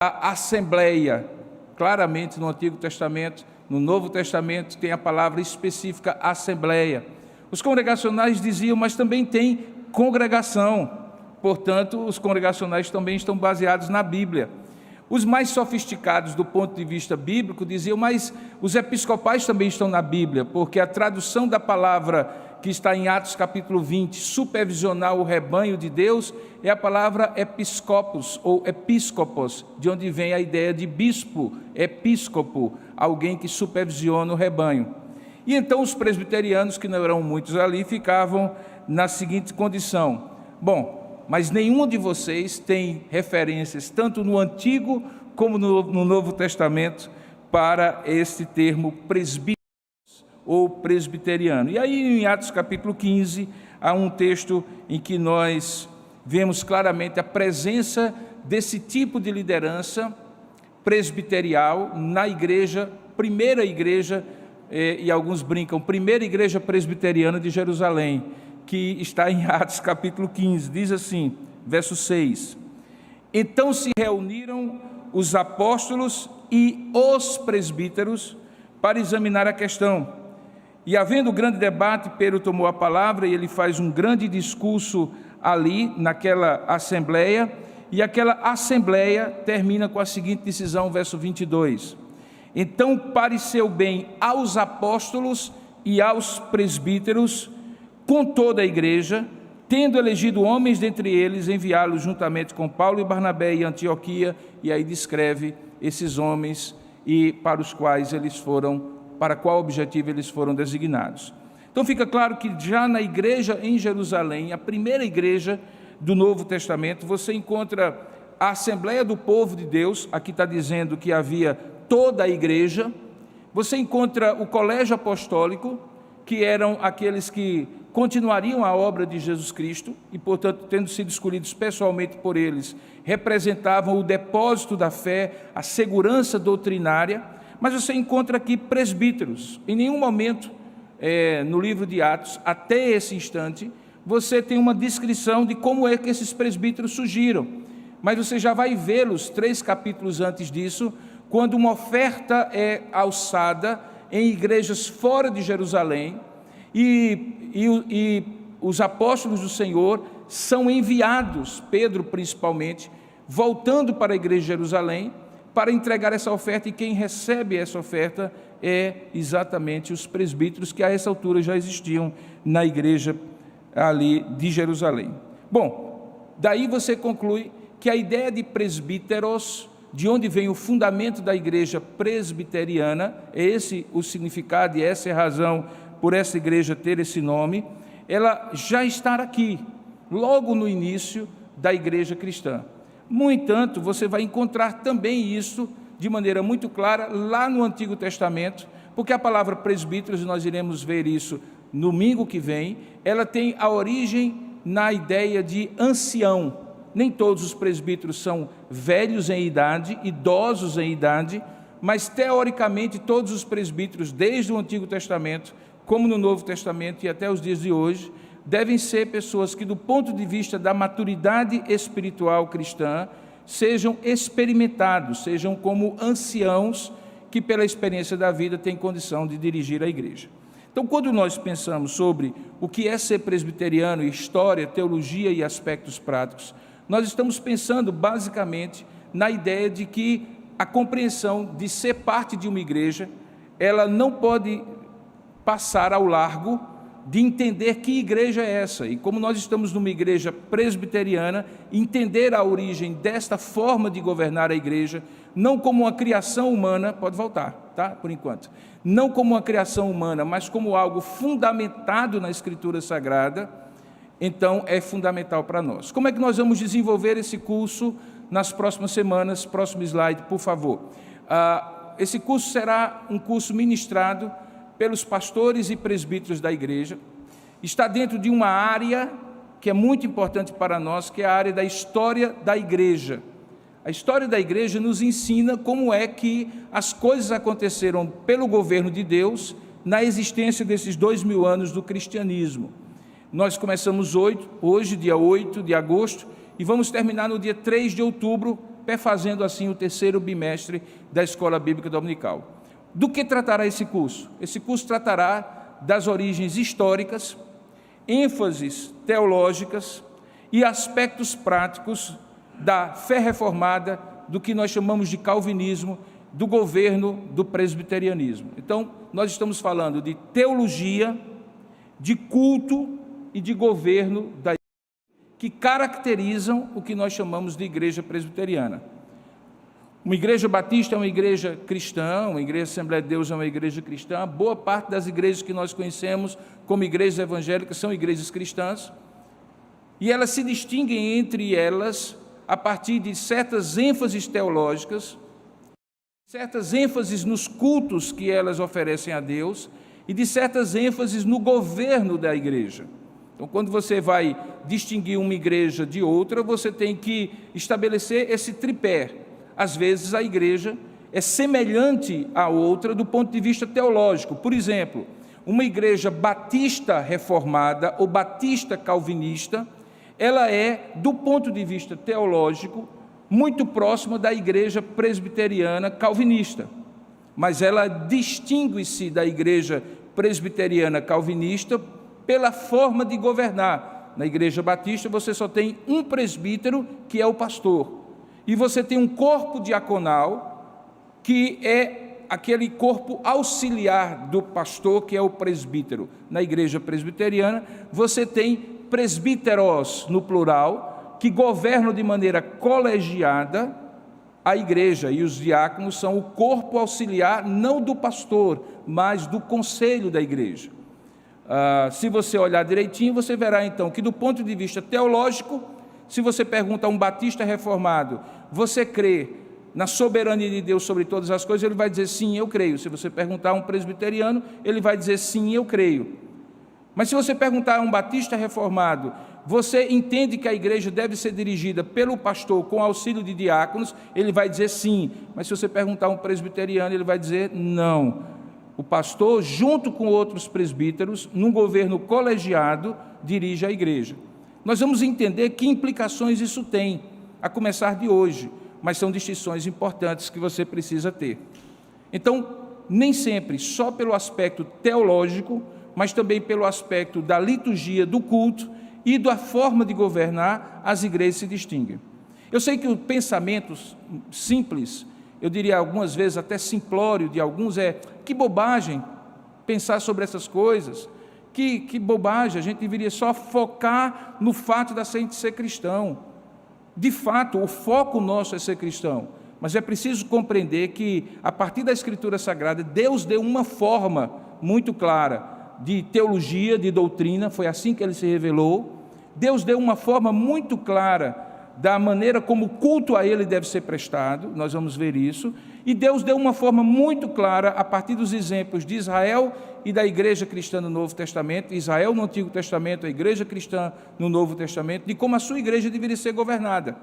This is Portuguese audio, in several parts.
a assembleia. Claramente no Antigo Testamento, no Novo Testamento tem a palavra específica assembleia. Os congregacionais diziam, mas também tem congregação. Portanto, os congregacionais também estão baseados na Bíblia. Os mais sofisticados do ponto de vista bíblico diziam, mas os episcopais também estão na Bíblia, porque a tradução da palavra que está em Atos capítulo 20, supervisionar o rebanho de Deus, é a palavra episcopos ou episcopos, de onde vem a ideia de bispo, episcopo, alguém que supervisiona o rebanho. E então os presbiterianos, que não eram muitos ali, ficavam na seguinte condição: bom, mas nenhum de vocês tem referências, tanto no Antigo como no Novo Testamento, para este termo presbítero ou presbiteriano. E aí em Atos capítulo 15, há um texto em que nós vemos claramente a presença desse tipo de liderança presbiterial na igreja, primeira igreja, e alguns brincam, primeira igreja presbiteriana de Jerusalém, que está em Atos capítulo 15, diz assim, verso 6: então se reuniram os apóstolos e os presbíteros para examinar a questão. E havendo grande debate, Pedro tomou a palavra e ele faz um grande discurso ali, naquela assembleia, e aquela assembleia termina com a seguinte decisão, verso 22. Então pareceu bem aos apóstolos e aos presbíteros, com toda a igreja, tendo elegido homens dentre eles, enviá-los juntamente com Paulo e Barnabé em Antioquia, e aí descreve esses homens e para os quais eles foram, para qual objetivo eles foram designados. Então fica claro que já na igreja em Jerusalém, a primeira igreja do Novo Testamento, você encontra a Assembleia do Povo de Deus, aqui está dizendo que havia toda a igreja, você encontra o Colégio Apostólico, que eram aqueles que continuariam a obra de Jesus Cristo, e portanto, tendo sido escolhidos pessoalmente por eles, representavam o depósito da fé, a segurança doutrinária. Mas você encontra aqui presbíteros. Em nenhum momento, no livro de Atos, até esse instante, você tem uma descrição de como é que esses presbíteros surgiram. Mas você já vai vê-los 3 capítulos antes disso, quando uma oferta é alçada em igrejas fora de Jerusalém, e os apóstolos do Senhor são enviados, Pedro principalmente, voltando para a igreja de Jerusalém, para entregar essa oferta, e quem recebe essa oferta é exatamente os presbíteros, que a essa altura já existiam na igreja ali de Jerusalém. Bom, daí você conclui que a ideia de presbíteros, de onde vem o fundamento da igreja presbiteriana, é esse o significado e essa é a razão por essa igreja ter esse nome, ela já está aqui, logo no início da igreja cristã. No entanto, você vai encontrar também isso de maneira muito clara lá no Antigo Testamento, porque a palavra presbíteros, nós iremos ver isso no domingo que vem, ela tem a origem na ideia de ancião. Nem todos os presbíteros são velhos em idade, idosos em idade, mas teoricamente todos os presbíteros, desde o Antigo Testamento, como no Novo Testamento e até os dias de hoje, devem ser pessoas que, do ponto de vista da maturidade espiritual cristã, sejam experimentados, sejam como anciãos que, pela experiência da vida, têm condição de dirigir a igreja. Então, quando nós pensamos sobre o que é ser presbiteriano, história, teologia e aspectos práticos, nós estamos pensando basicamente na ideia de que a compreensão de ser parte de uma igreja, ela não pode passar ao largo de entender que igreja é essa, e como nós estamos numa igreja presbiteriana, entender a origem desta forma de governar a igreja, não como uma criação humana, pode voltar, tá? Por enquanto, não como uma criação humana, mas como algo fundamentado na Escritura Sagrada, então é fundamental para nós. Como é que nós vamos desenvolver esse curso nas próximas semanas? Próximo slide, por favor. Esse curso será um curso ministrado pelos pastores e presbíteros da igreja, está dentro de uma área que é muito importante para nós, que é a área da história da igreja. A história da igreja nos ensina como é que as coisas aconteceram pelo governo de Deus na existência desses 2000 anos do cristianismo. Nós começamos hoje, dia 8 de agosto, e vamos terminar no dia 3 de outubro, perfazendo assim o terceiro bimestre da Escola Bíblica Dominical. Do que tratará esse curso? Esse curso tratará das origens históricas, ênfases teológicas e aspectos práticos da fé reformada, do que nós chamamos de calvinismo, do governo do presbiterianismo. Então, nós estamos falando de teologia, de culto e de governo da igreja, que caracterizam o que nós chamamos de igreja presbiteriana. Uma igreja batista é uma igreja cristã, uma igreja Assembleia de Deus é uma igreja cristã. Boa parte das igrejas que nós conhecemos como igrejas evangélicas são igrejas cristãs, e elas se distinguem entre elas a partir de certas ênfases teológicas, certas ênfases nos cultos que elas oferecem a Deus e de certas ênfases no governo da igreja. Então, quando você vai distinguir uma igreja de outra, você tem que estabelecer esse tripé. Às vezes, a igreja é semelhante à outra do ponto de vista teológico. Por exemplo, uma igreja batista reformada ou batista calvinista, ela é, do ponto de vista teológico, muito próxima da igreja presbiteriana calvinista, mas ela distingue-se da igreja presbiteriana calvinista pela forma de governar. Na igreja batista você só tem um presbítero, que é o pastor, e você tem um corpo diaconal, que é aquele corpo auxiliar do pastor, que é o presbítero. Na igreja presbiteriana você tem presbíteros, no plural, que governam de maneira colegiada a igreja, e os diáconos são o corpo auxiliar, não do pastor, mas do conselho da igreja. Se você olhar direitinho, você verá então que, do ponto de vista teológico, se você pergunta a um batista reformado, você crê na soberania de Deus sobre todas as coisas, ele vai dizer sim, eu creio. Se você perguntar a um presbiteriano, ele vai dizer sim, eu creio. Mas se você perguntar a um batista reformado, você entende que a igreja deve ser dirigida pelo pastor com auxílio de diáconos, ele vai dizer sim. Mas se você perguntar a um presbiteriano, ele vai dizer não. O pastor, junto com outros presbíteros, num governo colegiado, dirige a igreja. Nós vamos entender que implicações isso tem, a começar de hoje, mas são distinções importantes que você precisa ter. Então, nem sempre só pelo aspecto teológico, mas também pelo aspecto da liturgia, do culto e da forma de governar, as igrejas se distinguem. Eu sei que o pensamento simples, eu diria algumas vezes até simplório de alguns, é que bobagem pensar sobre essas coisas, que bobagem, a gente deveria só focar no fato da gente ser cristão. De fato, o foco nosso é ser cristão, mas é preciso compreender que, a partir da Escritura Sagrada, Deus deu uma forma muito clara de teologia, de doutrina, foi assim que ele se revelou. Deus deu uma forma muito clara da maneira como o culto a ele deve ser prestado, nós vamos ver isso, e Deus deu uma forma muito clara, a partir dos exemplos de Israel e da igreja cristã no Novo Testamento, Israel no Antigo Testamento, a igreja cristã no Novo Testamento, de como a sua igreja deveria ser governada.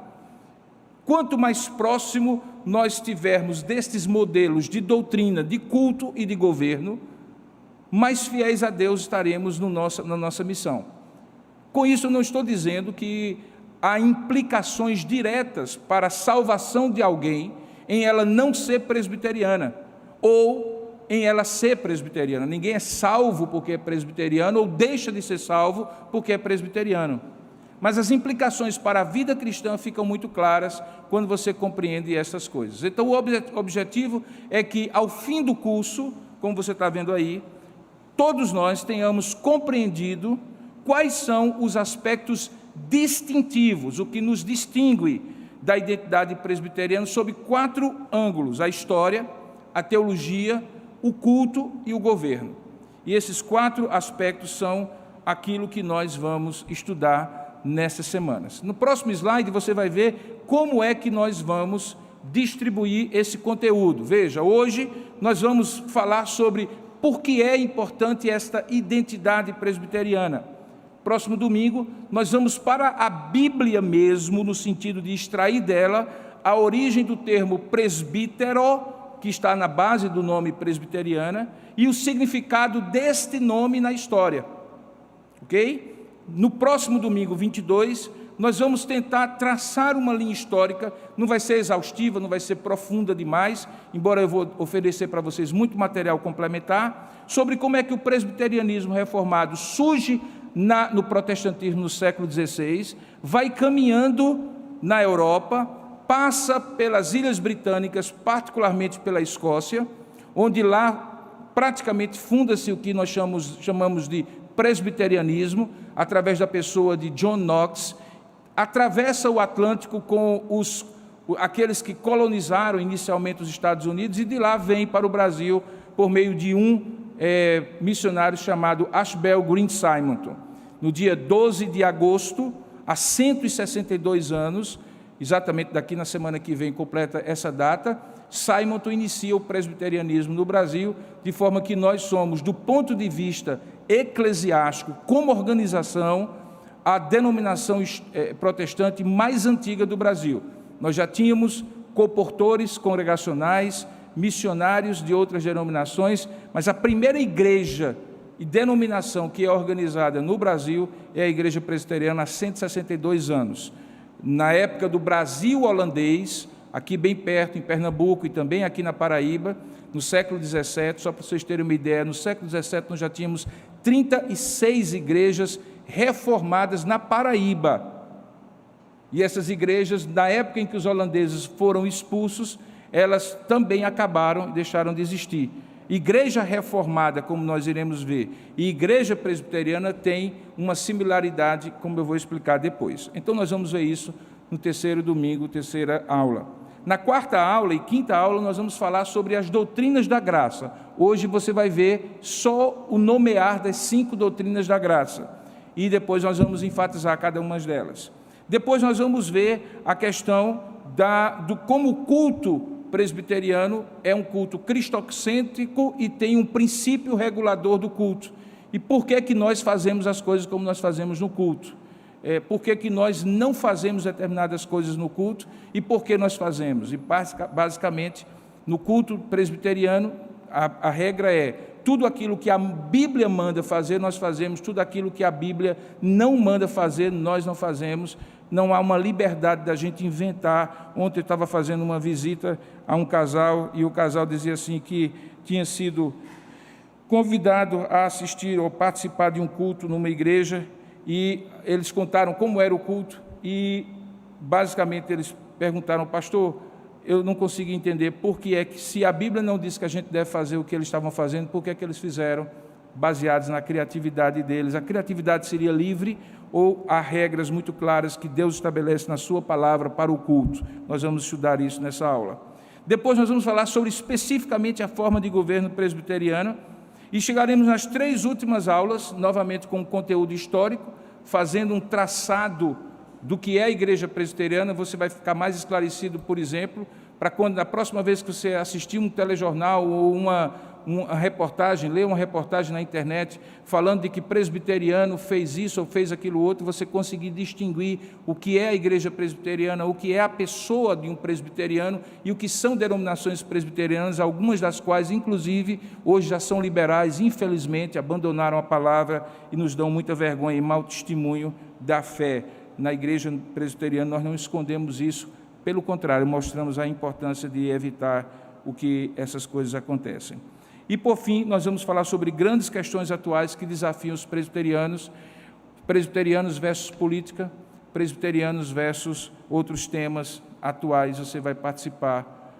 Quanto mais próximo nós estivermos destes modelos de doutrina, de culto e de governo, mais fiéis a Deus estaremos na nossa missão. Com isso, eu não estou dizendo que há implicações diretas para a salvação de alguém em ela não ser presbiteriana, ou em ela ser presbiteriana. Ninguém é salvo porque é presbiteriano, ou deixa de ser salvo porque é presbiteriano. Mas as implicações para a vida cristã ficam muito claras quando você compreende essas coisas. Então, o objetivo é que, ao fim do curso, como você está vendo aí, todos nós tenhamos compreendido quais são os aspectos distintivos, o que nos distingue da identidade presbiteriana sob 4 ângulos: a história, a teologia, o culto e o governo. E esses 4 aspectos são aquilo que nós vamos estudar nessas semanas. No próximo slide você vai ver como é que nós vamos distribuir esse conteúdo. Veja, hoje nós vamos falar sobre por que é importante esta identidade presbiteriana. Próximo domingo, nós vamos para a Bíblia mesmo, no sentido de extrair dela a origem do termo presbítero, que está na base do nome presbiteriana, e o significado deste nome na história. Ok? No próximo domingo, 22, nós vamos tentar traçar uma linha histórica, não vai ser exaustiva, não vai ser profunda demais, embora eu vou oferecer para vocês muito material complementar, sobre como é que o presbiterianismo reformado surge no protestantismo no século XVI, vai caminhando na Europa, passa pelas Ilhas Britânicas, particularmente pela Escócia, onde lá praticamente funda-se o que nós chamamos de presbiterianismo, através da pessoa de John Knox, atravessa o Atlântico com aqueles que colonizaram inicialmente os Estados Unidos, e de lá vem para o Brasil por meio de um missionário chamado Ashbel Green Simonton. No dia 12 de agosto, há 162 anos, exatamente daqui na semana que vem completa essa data, Simonton inicia o presbiterianismo no Brasil, de forma que nós somos, do ponto de vista eclesiástico, como organização, a denominação protestante mais antiga do Brasil. Nós já tínhamos comportores congregacionais, missionários de outras denominações, mas a primeira igreja e denominação que é organizada no Brasil é a Igreja Presbiteriana há 162 anos. Na época do Brasil holandês, aqui bem perto, em Pernambuco, e também aqui na Paraíba, no século XVII, só para vocês terem uma ideia, no século XVII nós já tínhamos 36 igrejas reformadas na Paraíba. E essas igrejas, na época em que os holandeses foram expulsos, elas também acabaram e deixaram de existir. Igreja reformada, como nós iremos ver, e igreja presbiteriana tem uma similaridade, como eu vou explicar depois. Então nós vamos ver isso no terceiro domingo, terceira aula. Na quarta aula e quinta aula nós vamos falar sobre as doutrinas da graça. Hoje você vai ver só o nomear das 5 doutrinas da graça. E depois nós vamos enfatizar cada uma delas. Depois nós vamos ver a questão do como o culto presbiteriano é um culto cristocêntrico e tem um princípio regulador do culto. E por que que nós fazemos as coisas como nós fazemos no culto? Por que que nós não fazemos determinadas coisas no culto e por que nós fazemos? E basicamente, no culto presbiteriano, a regra é: tudo aquilo que a Bíblia manda fazer, nós fazemos; tudo aquilo que a Bíblia não manda fazer, nós não fazemos. Não há uma liberdade da gente inventar. Ontem eu estava fazendo uma visita a um casal, e o casal dizia assim que tinha sido convidado a assistir ou participar de um culto numa igreja, e eles contaram como era o culto, e basicamente eles perguntaram: pastor, eu não consegui entender por que é que, se a Bíblia não diz que a gente deve fazer o que eles estavam fazendo, por que é que eles fizeram? Baseados na criatividade deles. A criatividade seria livre ou há regras muito claras que Deus estabelece na sua palavra para o culto? Nós vamos estudar isso nessa aula. Depois nós vamos falar sobre especificamente a forma de governo presbiteriano, e chegaremos nas 3 últimas aulas, novamente com conteúdo histórico, fazendo um traçado do que é a igreja presbiteriana. Você vai ficar mais esclarecido, por exemplo, para quando, na próxima vez que você assistir um telejornal ou uma reportagem, ler uma reportagem na internet falando de que presbiteriano fez isso ou fez aquilo outro, você conseguir distinguir o que é a igreja presbiteriana, o que é a pessoa de um presbiteriano e o que são denominações presbiterianas, algumas das quais, inclusive, hoje já são liberais, infelizmente, abandonaram a palavra e nos dão muita vergonha e mau testemunho da fé. Na igreja presbiteriana nós não escondemos isso, pelo contrário, mostramos a importância de evitar o que essas coisas acontecem. E, por fim, nós vamos falar sobre grandes questões atuais que desafiam os presbiterianos versus política, presbiterianos versus outros temas atuais. Você vai participar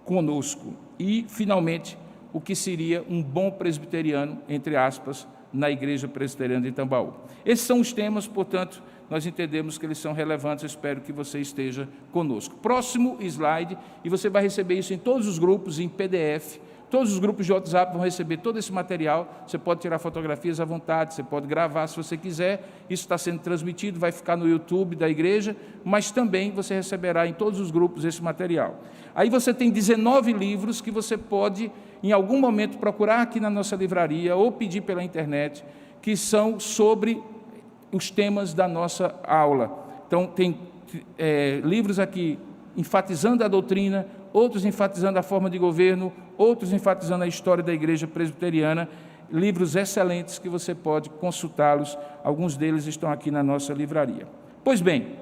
conosco. E, finalmente, o que seria um bom presbiteriano, entre aspas, na Igreja Presbiteriana de Tambaú. Esses são os temas, portanto, nós entendemos que eles são relevantes. Eu espero que você esteja conosco. Próximo slide, e você vai receber isso em todos os grupos, em PDF. Todos os grupos de WhatsApp vão receber todo esse material. Você pode tirar fotografias à vontade, você pode gravar se você quiser. Isso está sendo transmitido, vai ficar no YouTube da igreja, mas também você receberá em todos os grupos esse material. Aí você tem 19 livros que você pode, em algum momento, procurar aqui na nossa livraria ou pedir pela internet, que são sobre os temas da nossa aula. Então, tem livros aqui enfatizando a doutrina, outros enfatizando a forma de governo, outros enfatizando a história da igreja presbiteriana, livros excelentes que você pode consultá-los, alguns deles estão aqui na nossa livraria. Pois bem,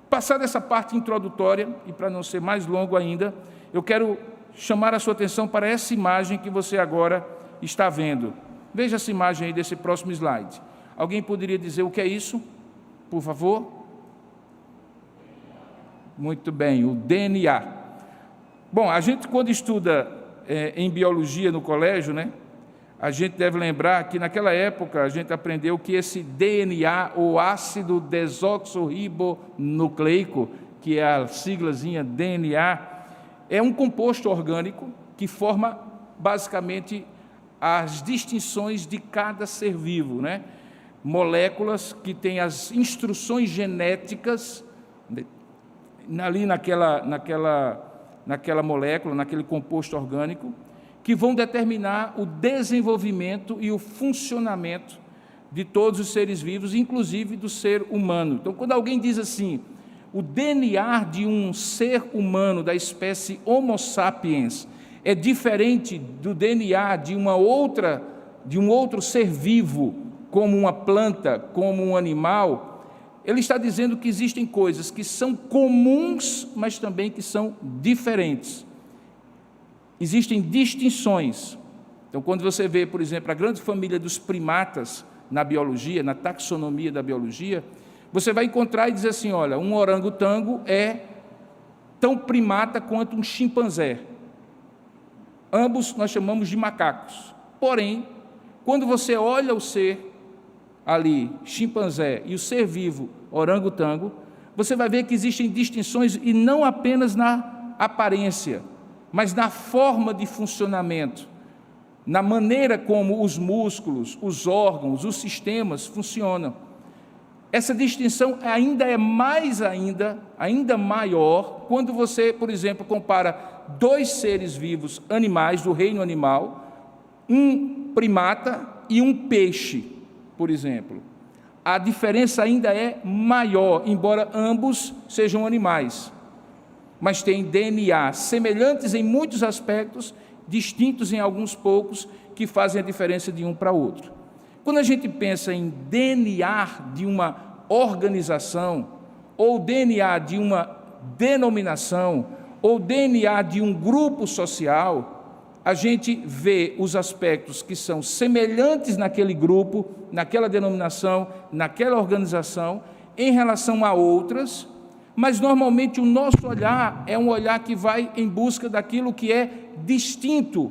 passada essa parte introdutória, e para não ser mais longo ainda, eu quero chamar a sua atenção para essa imagem que você agora está vendo. Veja essa imagem aí desse próximo slide. Alguém poderia dizer o que é isso, por favor? Muito bem, o DNA. Bom, a gente quando estuda em biologia no colégio, né, a gente deve lembrar que naquela época a gente aprendeu que esse DNA, ou ácido desoxirribonucleico, que é a siglazinha DNA, é um composto orgânico que forma basicamente as distinções de cada ser vivo, né? Moléculas que têm as instruções genéticas ali naquela molécula, naquele composto orgânico, que vão determinar o desenvolvimento e o funcionamento de todos os seres vivos, inclusive do ser humano. Então, quando alguém diz assim, o DNA de um ser humano da espécie Homo sapiens é diferente do DNA de um outro ser vivo, como uma planta, como um animal, ele está dizendo que existem coisas que são comuns, mas também que são diferentes. Existem distinções. Então, quando você vê, por exemplo, a grande família dos primatas na biologia, na taxonomia da biologia, você vai encontrar e dizer assim, olha, um orangotango é tão primata quanto um chimpanzé. Ambos nós chamamos de macacos. Porém, quando você olha o ser ali, chimpanzé, e o ser vivo, orangotango, você vai ver que existem distinções, e não apenas na aparência, mas na forma de funcionamento, na maneira como os músculos, os órgãos, os sistemas funcionam. Essa distinção ainda maior, quando você, por exemplo, compara dois seres vivos animais do reino animal, um primata e um peixe, por exemplo. A diferença ainda é maior, embora ambos sejam animais, mas têm DNA semelhantes em muitos aspectos, distintos em alguns poucos, que fazem a diferença de um para outro. Quando a gente pensa em DNA de uma organização, ou DNA de uma denominação, ou DNA de um grupo social, a gente vê os aspectos que são semelhantes naquele grupo, naquela denominação, naquela organização, em relação a outras, mas normalmente o nosso olhar é um olhar que vai em busca daquilo que é distinto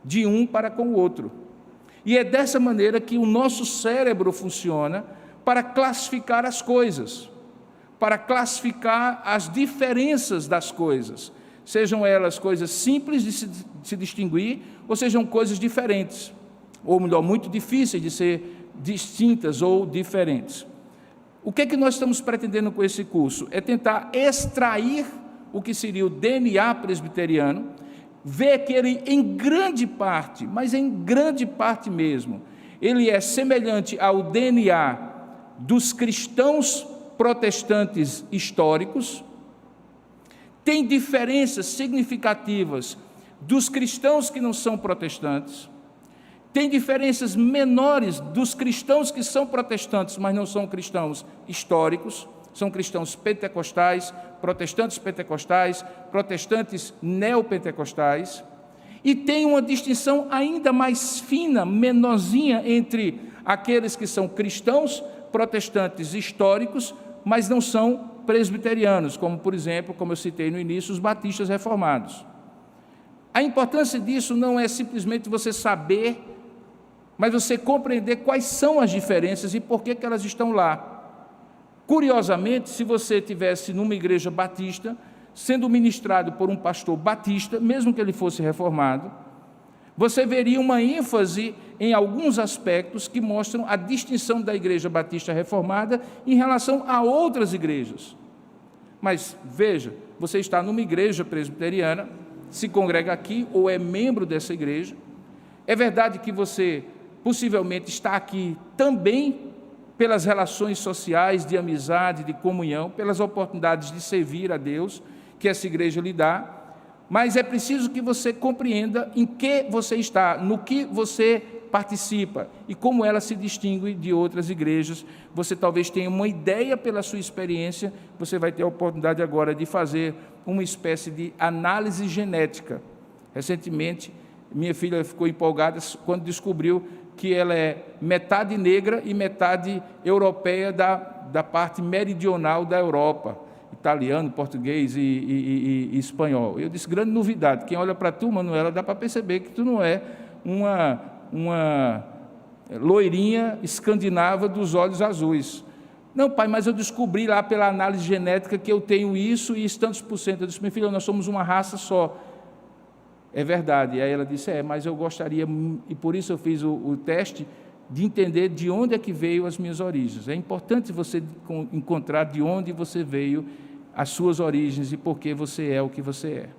de um para com o outro. E é dessa maneira que o nosso cérebro funciona para classificar as coisas, para classificar as diferenças das coisas, sejam elas coisas simples de se distinguir, ou sejam coisas diferentes, ou melhor, muito difíceis de ser distintas ou diferentes. O que é que nós estamos pretendendo com esse curso? É tentar extrair o que seria o DNA presbiteriano, ver que ele, em grande parte, mas em grande parte mesmo, ele é semelhante ao DNA dos cristãos protestantes históricos, tem diferenças significativas dos cristãos que não são protestantes, tem diferenças menores dos cristãos que são protestantes, mas não são cristãos históricos, são cristãos pentecostais, protestantes neopentecostais, e tem uma distinção ainda mais fina, menorzinha, entre aqueles que são cristãos protestantes históricos, mas não são presbiterianos, como, por exemplo, como eu citei no início, os batistas reformados. A importância disso não é simplesmente você saber, mas você compreender quais são as diferenças e por que elas estão lá. Curiosamente, se você estivesse numa igreja batista, sendo ministrado por um pastor batista, mesmo que ele fosse reformado, você veria uma ênfase em alguns aspectos que mostram a distinção da igreja batista reformada em relação a outras igrejas. Mas, veja, você está numa igreja presbiteriana, se congrega aqui ou é membro dessa igreja. É verdade que você possivelmente está aqui também pelas relações sociais, de amizade, de comunhão, pelas oportunidades de servir a Deus que essa igreja lhe dá, mas é preciso que você compreenda em que você está, no que você participa e como ela se distingue de outras igrejas. Você talvez tenha uma ideia pela sua experiência, você vai ter a oportunidade agora de fazer uma espécie de análise genética. Recentemente, minha filha ficou empolgada quando descobriu que ela é metade negra e metade europeia da parte meridional da Europa, italiano, português e espanhol. Eu disse, grande novidade, quem olha para tu, Manuela, dá para perceber que tu não é uma loirinha escandinava dos olhos azuis. Não, pai, mas eu descobri lá pela análise genética que eu tenho isso e tantos por cento. Eu disse, minha filha, nós somos uma raça só. É verdade. E aí ela disse, mas eu gostaria, e por isso eu fiz o teste, de entender de onde é que veio as minhas origens. É importante você encontrar de onde você veio, as suas origens e por que você é o que você é.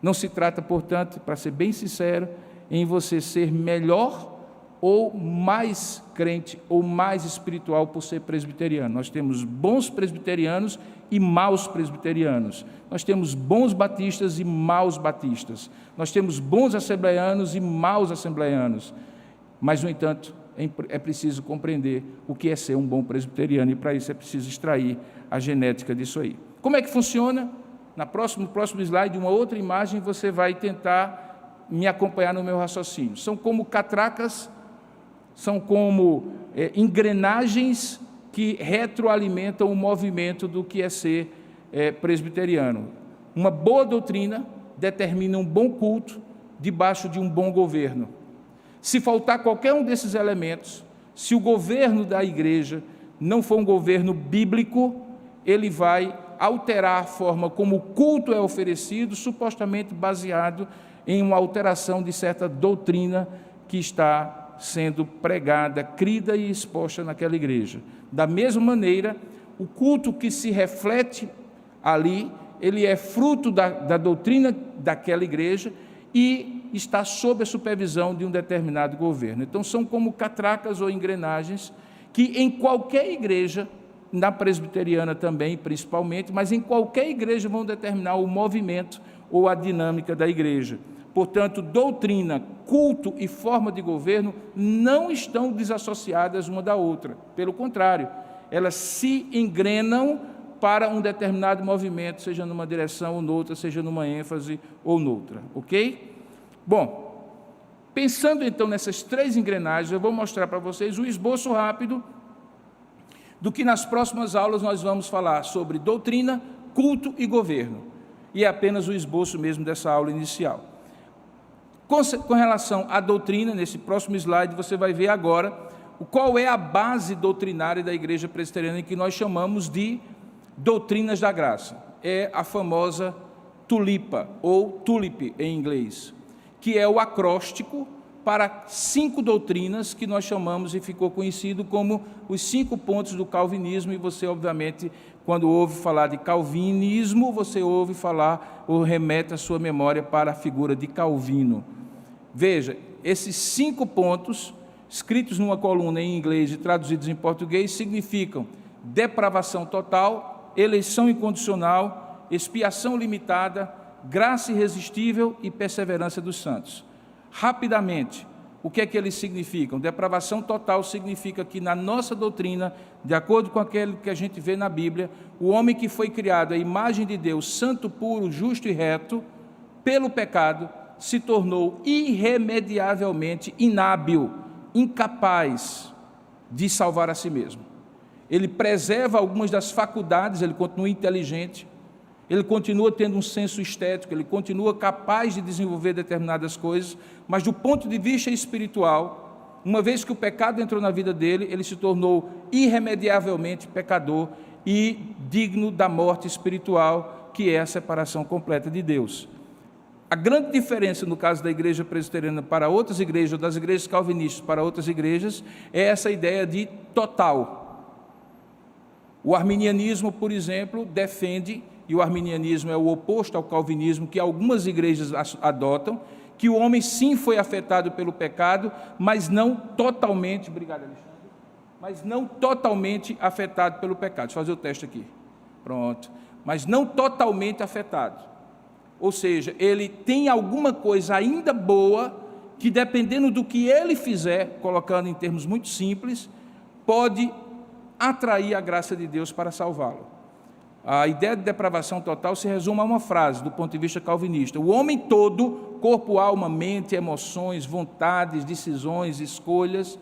Não se trata, portanto, para ser bem sincero, em você ser melhor ou mais crente ou mais espiritual por ser presbiteriano. Nós temos bons presbiterianos e maus presbiterianos. Nós temos bons batistas e maus batistas. Nós temos bons assembleianos e maus assembleianos. Mas, no entanto, é preciso compreender o que é ser um bom presbiteriano e, para isso, é preciso extrair a genética disso aí. Como é que funciona? No próximo slide, uma outra imagem, você vai tentar me acompanhar no meu raciocínio. São como catracas, são como engrenagens que retroalimentam o movimento do que é ser presbiteriano. Uma boa doutrina determina um bom culto debaixo de um bom governo. Se faltar qualquer um desses elementos, se o governo da igreja não for um governo bíblico, ele vai alterar a forma como o culto é oferecido, supostamente baseado em uma alteração de certa doutrina que está sendo pregada, crida e exposta naquela igreja. Da mesma maneira, o culto que se reflete ali, ele é fruto da doutrina daquela igreja e está sob a supervisão de um determinado governo. Então, são como catracas ou engrenagens que em qualquer igreja, na presbiteriana também, principalmente, mas em qualquer igreja vão determinar o movimento ou a dinâmica da igreja. Portanto, doutrina, culto e forma de governo não estão desassociadas uma da outra. Pelo contrário, elas se engrenam para um determinado movimento, seja numa direção ou noutra, seja numa ênfase ou noutra. Ok? Bom, pensando então nessas três engrenagens, eu vou mostrar para vocês um esboço rápido do que nas próximas aulas nós vamos falar sobre doutrina, culto e governo. E é apenas o esboço mesmo dessa aula inicial. Com relação à doutrina, nesse próximo slide, você vai ver agora qual é a base doutrinária da igreja presbiteriana que nós chamamos de doutrinas da graça. É a famosa tulipa, ou tulip em inglês, que é o acróstico para 5 doutrinas que nós chamamos e ficou conhecido como os 5 pontos do calvinismo, e você, obviamente, quando ouve falar de calvinismo, você ouve falar ou remete a sua memória para a figura de Calvino. Veja, esses 5 pontos, escritos numa coluna em inglês e traduzidos em português, significam depravação total, eleição incondicional, expiação limitada, graça irresistível e perseverança dos santos. Rapidamente, o que é que eles significam? Depravação total significa que na nossa doutrina, de acordo com aquilo que a gente vê na Bíblia, o homem que foi criado à imagem de Deus, santo, puro, justo e reto, pelo pecado, se tornou irremediavelmente inábil, incapaz de salvar a si mesmo. Ele preserva algumas das faculdades, ele continua inteligente, ele continua tendo um senso estético, ele continua capaz de desenvolver determinadas coisas, mas do ponto de vista espiritual, uma vez que o pecado entrou na vida dele, ele se tornou irremediavelmente pecador e digno da morte espiritual, que é a separação completa de Deus. A grande diferença no caso da igreja presbiteriana para outras igrejas, ou das igrejas calvinistas para outras igrejas, é essa ideia de total. O arminianismo, por exemplo, defende, e o arminianismo é o oposto ao calvinismo, que algumas igrejas adotam, que o homem sim foi afetado pelo pecado, mas não totalmente, obrigado, Alexandre, mas não totalmente afetado pelo pecado. Deixa eu fazer o teste aqui. Pronto. Mas não totalmente afetado. Ou seja, ele tem alguma coisa ainda boa que, dependendo do que ele fizer, colocando em termos muito simples, pode atrair a graça de Deus para salvá-lo. A ideia de depravação total se resume a uma frase, do ponto de vista calvinista: o homem todo, corpo, alma, mente, emoções, vontades, decisões, escolhas,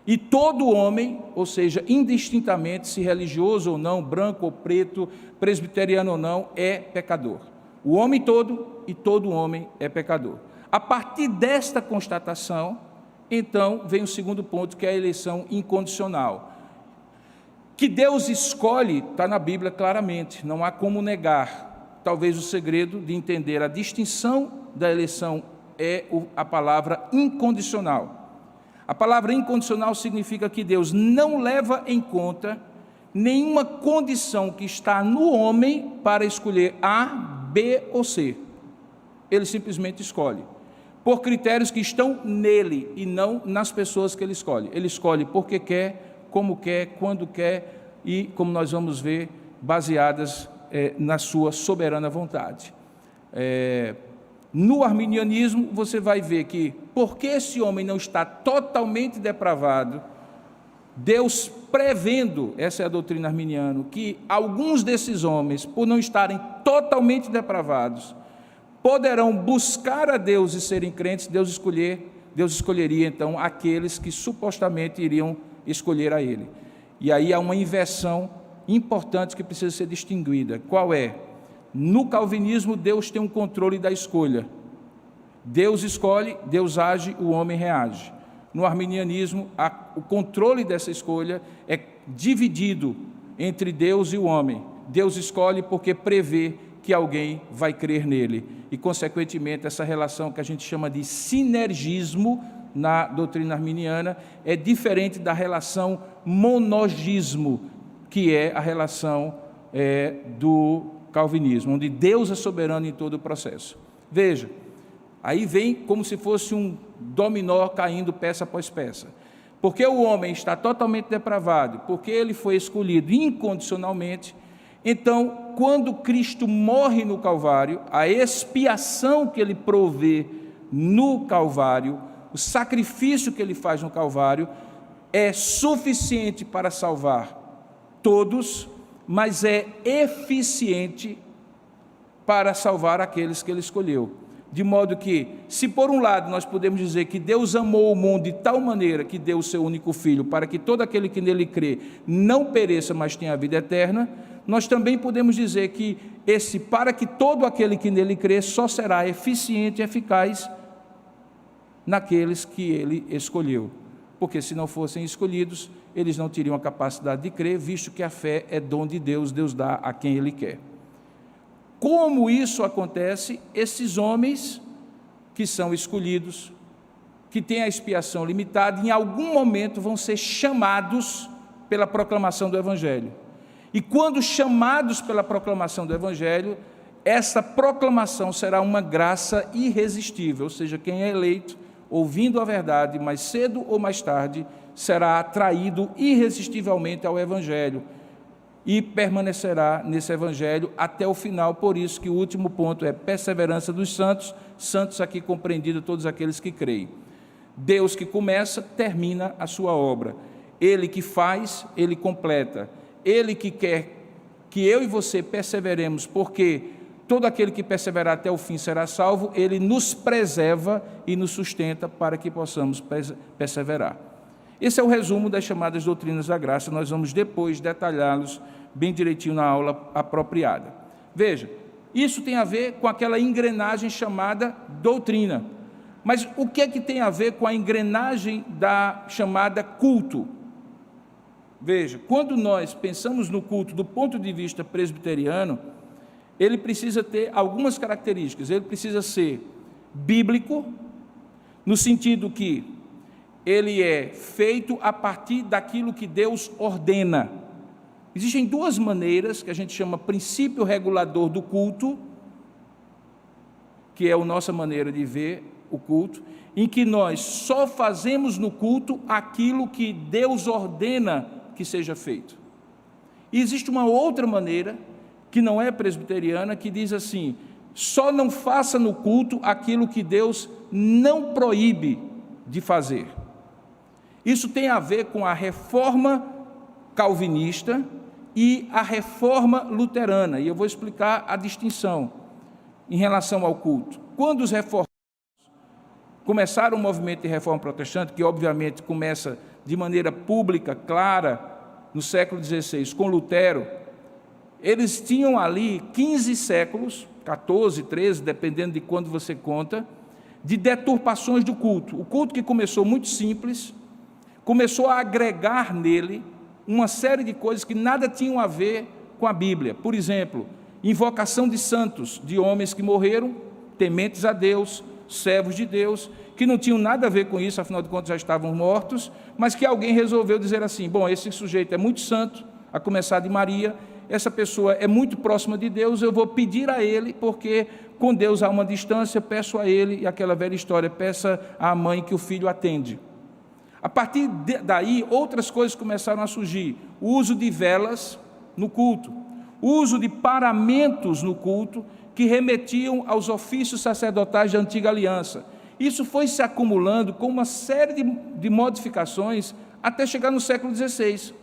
e todo homem, ou seja, indistintamente, se religioso ou não, branco ou preto, presbiteriano ou não, é pecador. O homem todo e todo homem é pecador. A partir desta constatação, então, vem o segundo ponto, que é a eleição incondicional. Que Deus escolhe, está na Bíblia claramente, não há como negar. Talvez o segredo de entender a distinção da eleição é a palavra incondicional. A palavra incondicional significa que Deus não leva em conta nenhuma condição que está no homem para escolher A, B ou C. Ele simplesmente escolhe, por critérios que estão nele e não nas pessoas que ele escolhe. Ele escolhe porque quer, como quer, quando quer e, como nós vamos ver, baseadas na sua soberana vontade. No arminianismo, você vai ver que, porque esse homem não está totalmente depravado, Deus prevendo, essa é a doutrina arminiana, que alguns desses homens, por não estarem totalmente depravados, poderão buscar a Deus e serem crentes, Deus escolheria então aqueles que supostamente iriam escolher a ele. E aí há uma inversão importante que precisa ser distinguida. Qual é? No calvinismo, Deus tem um controle da escolha. Deus escolhe, Deus age, o homem reage. No arminianismo, o controle dessa escolha é dividido entre Deus e o homem. Deus escolhe porque prevê que alguém vai crer nele. E, consequentemente, essa relação que a gente chama de sinergismo na doutrina arminiana é diferente da relação monogismo, que é a relação do calvinismo, onde Deus é soberano em todo o processo. Veja, aí vem como se fosse um dominó caindo peça após peça. Porque o homem está totalmente depravado, porque ele foi escolhido incondicionalmente, então, quando Cristo morre no Calvário, a expiação que ele provê no Calvário, o sacrifício que ele faz no Calvário, é suficiente para salvar todos, mas é eficiente para salvar aqueles que ele escolheu. De modo que, se por um lado nós podemos dizer que Deus amou o mundo de tal maneira que deu o seu único Filho, para que todo aquele que nele crê não pereça, mas tenha a vida eterna, nós também podemos dizer que para que todo aquele que nele crê só será eficiente e eficaz naqueles que ele escolheu. Porque se não fossem escolhidos, eles não teriam a capacidade de crer, visto que a fé é dom de Deus, Deus dá a quem ele quer. Como isso acontece? Esses homens que são escolhidos, que têm a expiação limitada, em algum momento vão ser chamados pela proclamação do Evangelho. E quando chamados pela proclamação do Evangelho, essa proclamação será uma graça irresistível, ou seja, quem é eleito, ouvindo a verdade, mais cedo ou mais tarde, será atraído irresistivelmente ao Evangelho e permanecerá nesse Evangelho até o final. Por isso que o último ponto é perseverança dos santos, santos aqui compreendido todos aqueles que creem. Deus que começa, termina a sua obra. Ele que faz, ele completa. Ele que quer que eu e você perseveremos, porque todo aquele que perseverar até o fim será salvo, ele nos preserva e nos sustenta para que possamos perseverar. Esse é o resumo das chamadas doutrinas da graça, nós vamos depois detalhá-los bem direitinho na aula apropriada. Veja, isso tem a ver com aquela engrenagem chamada doutrina. Mas o que é que tem a ver com a engrenagem da chamada culto? Veja, quando nós pensamos no culto do ponto de vista presbiteriano, ele precisa ter algumas características. Ele precisa ser bíblico, no sentido que ele é feito a partir daquilo que Deus ordena. Existem duas maneiras que a gente chama princípio regulador do culto, que é a nossa maneira de ver o culto, em que nós só fazemos no culto aquilo que Deus ordena que seja feito. E existe uma outra maneira, que não é presbiteriana, que diz assim: Só não faça no culto aquilo que Deus não proíbe de fazer. Isso tem a ver com a reforma calvinista e a reforma luterana, e eu vou explicar a distinção em relação ao culto. Quando os reformados começaram o movimento de reforma protestante, que obviamente começa de maneira pública, clara, no século XVI, com Lutero, eles tinham ali 15 séculos, 14, 13, dependendo de quando você conta, de deturpações do culto. O culto, que começou muito simples, começou a agregar nele uma série de coisas que nada tinham a ver com a Bíblia. Por exemplo, invocação de santos, de homens que morreram, tementes a Deus, servos de Deus, que não tinham nada a ver com isso, afinal de contas já estavam mortos, mas que alguém resolveu dizer assim: bom, esse sujeito é muito santo, a começar de Maria, essa pessoa é muito próxima de Deus, eu vou pedir a ele, porque com Deus há uma distância, peço a ele, e aquela velha história, peça à mãe que o filho atende. A partir daí, outras coisas começaram a surgir: o uso de velas no culto, o uso de paramentos no culto, que remetiam aos ofícios sacerdotais da antiga aliança. Isso foi se acumulando com uma série de modificações até chegar no século XVI.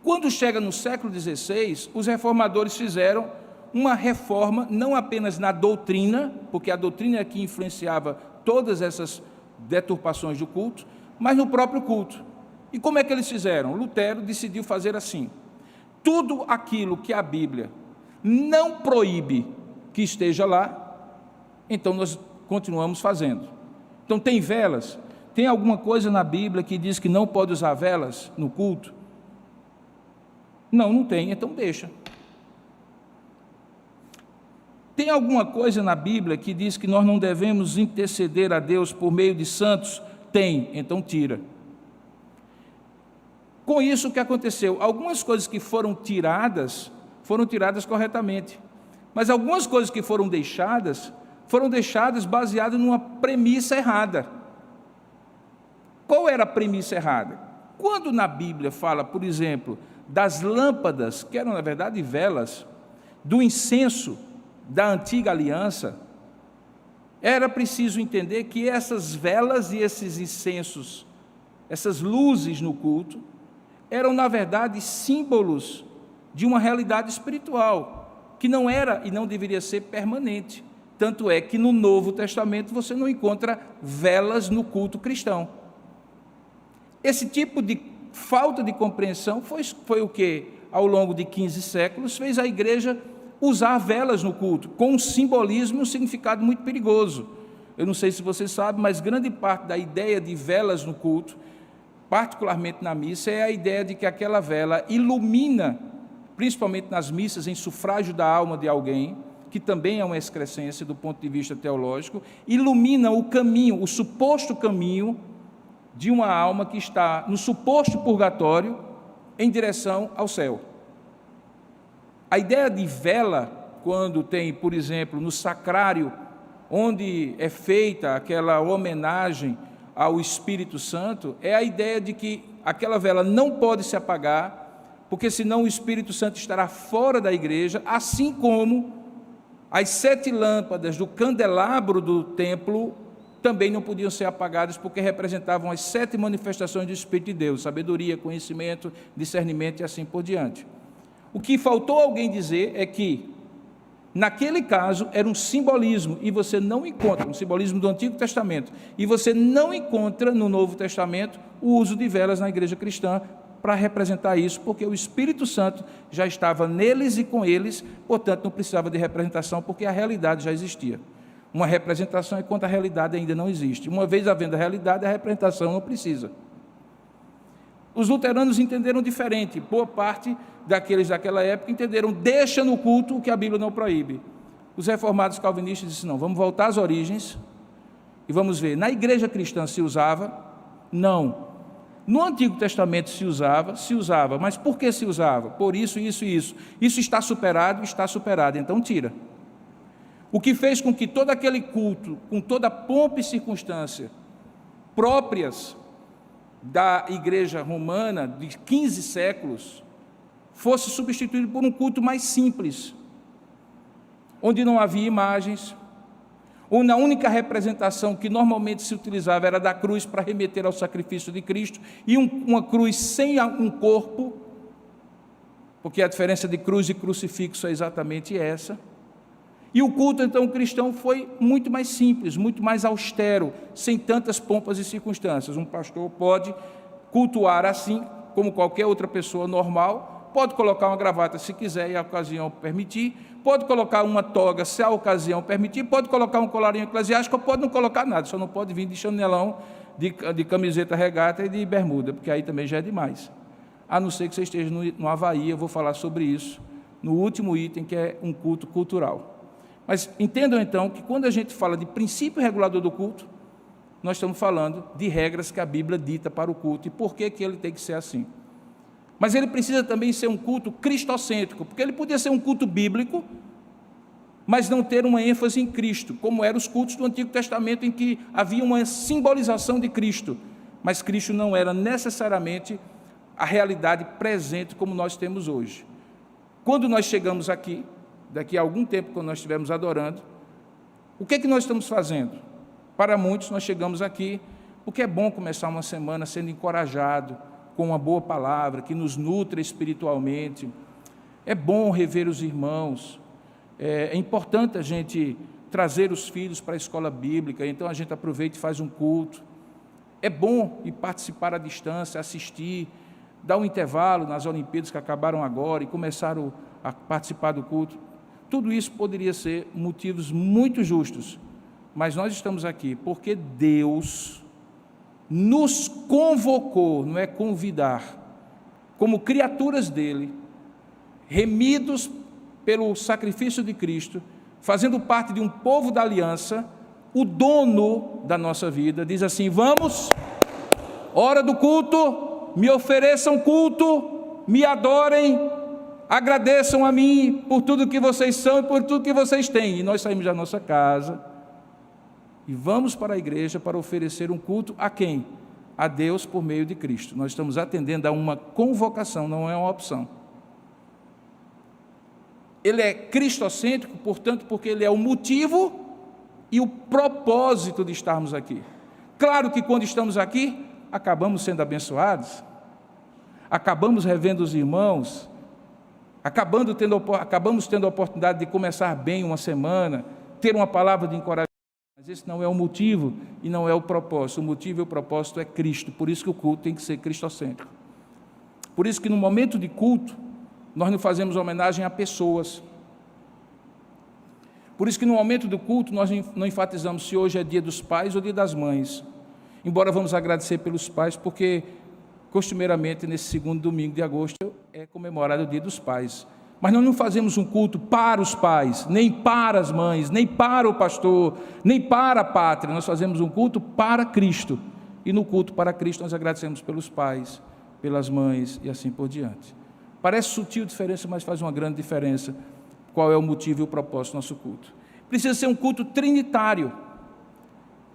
Quando chega no século XVI, os reformadores fizeram uma reforma, não apenas na doutrina, porque a doutrina é que influenciava todas essas deturpações do culto, mas no próprio culto. E como é que eles fizeram? Lutero decidiu fazer assim: tudo aquilo que a Bíblia não proíbe que esteja lá, então nós continuamos fazendo. Então, tem velas? Tem alguma coisa na Bíblia que diz que não pode usar velas no culto? Não, não tem, então deixa. Tem alguma coisa na Bíblia que diz que nós não devemos interceder a Deus por meio de santos? Tem, então tira. Com isso, o que aconteceu? Algumas coisas que foram tiradas corretamente, mas algumas coisas que foram deixadas baseadas numa premissa errada. Qual era a premissa errada? Quando na Bíblia fala, por exemplo, das lâmpadas, que eram na verdade velas, do incenso da antiga aliança, era preciso entender que essas velas e esses incensos, essas luzes no culto, eram na verdade símbolos de uma realidade espiritual, que não era e não deveria ser permanente. Tanto é que no Novo Testamento você não encontra velas no culto cristão. Esse tipo de falta de compreensão foi o que, ao longo de 15 séculos, fez a igreja usar velas no culto, com um simbolismo e um significado muito perigoso. Eu não sei se você sabe, mas grande parte da ideia de velas no culto, particularmente na missa, é a ideia de que aquela vela ilumina, principalmente nas missas, em sufrágio da alma de alguém, que também é uma excrescência do ponto de vista teológico, ilumina o caminho, o suposto caminho de uma alma que está no suposto purgatório em direção ao céu. A ideia de vela, quando tem, por exemplo, no sacrário, onde é feita aquela homenagem ao Espírito Santo, é a ideia de que aquela vela não pode se apagar, porque senão o Espírito Santo estará fora da igreja, assim como as 7 lâmpadas do candelabro do templo também não podiam ser apagadas, porque representavam as 7 manifestações do Espírito de Deus: sabedoria, conhecimento, discernimento e assim por diante. O que faltou alguém dizer é que, naquele caso, era um simbolismo, e você não encontra, um simbolismo do Antigo Testamento, e você não encontra no Novo Testamento o uso de velas na igreja cristã para representar isso, porque o Espírito Santo já estava neles e com eles, portanto não precisava de representação, porque a realidade já existia. Uma representação é quando a realidade ainda não existe. Uma vez havendo a realidade, a representação não precisa. Os luteranos entenderam diferente. Boa parte daqueles daquela época entenderam: deixa no culto o que a Bíblia não proíbe. Os reformados calvinistas disseram: não, vamos voltar às origens e vamos ver. Na igreja cristã se usava? Não. No Antigo Testamento se usava, mas por que se usava? Por isso, isso e isso. Isso está superado, então tira. O que fez com que todo aquele culto, com toda a pompa e circunstância próprias da igreja romana de 15 séculos, fosse substituído por um culto mais simples. onde não havia imagens, onde a única representação que normalmente se utilizava era da cruz para remeter ao sacrifício de Cristo, e uma cruz sem um corpo, porque a diferença de cruz e crucifixo é exatamente essa. E o culto, então, cristão foi muito mais simples, muito mais austero, sem tantas pompas e circunstâncias. Um pastor pode cultuar assim, como qualquer outra pessoa normal, pode colocar uma gravata se quiser e a ocasião permitir, pode colocar uma toga se a ocasião permitir, pode colocar um colarinho eclesiástico, ou pode não colocar nada, só não pode vir de chanelão, de camiseta regata e de bermuda, porque aí também já é demais. A não ser que você esteja no Havaí, eu vou falar sobre isso no último item, que é um culto cultural. Mas entendam então que quando a gente fala de princípio regulador do culto, nós estamos falando de regras que a Bíblia dita para o culto e por que ele tem que ser assim. Mas ele precisa também ser um culto cristocêntrico, porque ele podia ser um culto bíblico, mas não ter uma ênfase em Cristo, como eram os cultos do Antigo Testamento, em que havia uma simbolização de Cristo, mas Cristo não era necessariamente a realidade presente como nós temos hoje. Quando nós chegamos aqui, daqui a algum tempo, quando nós estivermos adorando, o que é que nós estamos fazendo? Para muitos, nós chegamos aqui porque é bom começar uma semana sendo encorajado com uma boa palavra, que nos nutre espiritualmente. É bom rever os irmãos, é importante a gente trazer os filhos para a escola bíblica, então a gente aproveita e faz um culto. É bom ir participar à distância, assistir, dar um intervalo nas Olimpíadas que acabaram agora e começar a participar do culto. Tudo isso poderia ser motivos muito justos, mas nós estamos aqui porque Deus nos convocou, não é convidar, como criaturas dele, remidos pelo sacrifício de Cristo, fazendo parte de um povo da aliança. O dono da nossa vida diz assim: vamos, hora do culto, me ofereçam culto, me adorem, agradeçam a mim por tudo que vocês são e por tudo que vocês têm. E nós saímos da nossa casa e vamos para a igreja para oferecer um culto a quem? A Deus por meio de Cristo. Nós estamos atendendo a uma convocação, não é uma opção. Ele é cristocêntrico, portanto, porque ele é o motivo e o propósito de estarmos aqui. Claro que quando estamos aqui, acabamos sendo abençoados, acabamos revendo os irmãos, acabamos tendo a oportunidade de começar bem uma semana, ter uma palavra de encorajamento, mas esse não é o motivo e não é o propósito. O motivo e o propósito é Cristo, por isso que o culto tem que ser cristocêntrico. Por isso que no momento de culto, nós não fazemos homenagem a pessoas. Por isso que no momento do culto, nós não enfatizamos se hoje é dia dos pais ou dia das mães, embora vamos agradecer pelos pais, porque costumeiramente nesse segundo domingo de agosto é comemorado o dia dos pais. Mas nós não fazemos um culto para os pais, nem para as mães, nem para o pastor, nem para a pátria. Nós fazemos um culto para Cristo. E no culto para Cristo nós agradecemos pelos pais, pelas mães e assim por diante. Parece sutil diferença, mas faz uma grande diferença. Qual é o motivo e o propósito do nosso culto? Precisa ser um culto trinitário.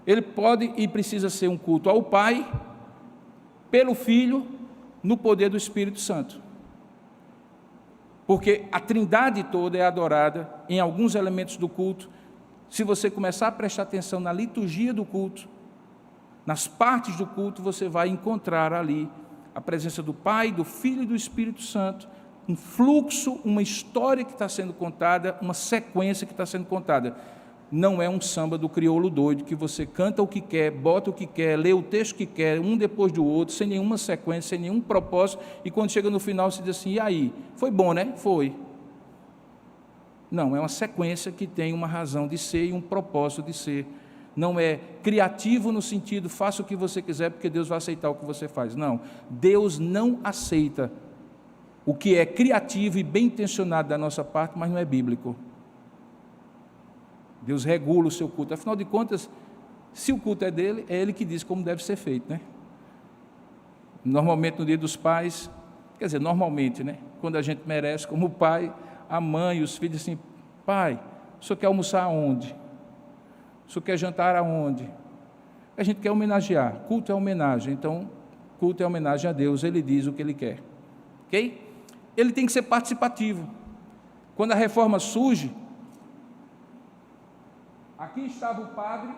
Ele pode e precisa ser um culto ao Pai, pelo Filho, no poder do Espírito Santo. Porque a trindade toda é adorada em alguns elementos do culto. Se você começar a prestar atenção na liturgia do culto, nas partes do culto, você vai encontrar ali a presença do Pai, do Filho e do Espírito Santo, um fluxo, uma história que está sendo contada, uma sequência que está sendo contada. Não é um samba do crioulo doido, que você canta o que quer, bota o que quer, lê o texto que quer, um depois do outro, sem nenhuma sequência, sem nenhum propósito, e quando chega no final você diz assim: e aí? Foi bom, né? Foi. Não, é uma sequência que tem uma razão de ser e um propósito de ser. Não é criativo no sentido, faça o que você quiser, porque Deus vai aceitar o que você faz. Não, Deus não aceita o que é criativo e bem intencionado da nossa parte, mas não é bíblico. Deus regula o seu culto. Afinal de contas, se o culto é dele, é ele que diz como deve ser feito, né? Normalmente no dia dos pais, quer dizer, normalmente, né? Quando a gente merece, como o pai, a mãe, os filhos, assim: pai, o senhor quer almoçar aonde? O senhor quer jantar aonde? A gente quer homenagear. Culto é homenagem, então culto é homenagem a Deus, ele diz o que ele quer. Ok? Ele tem que ser participativo. Quando a reforma surge, Aqui estava o padre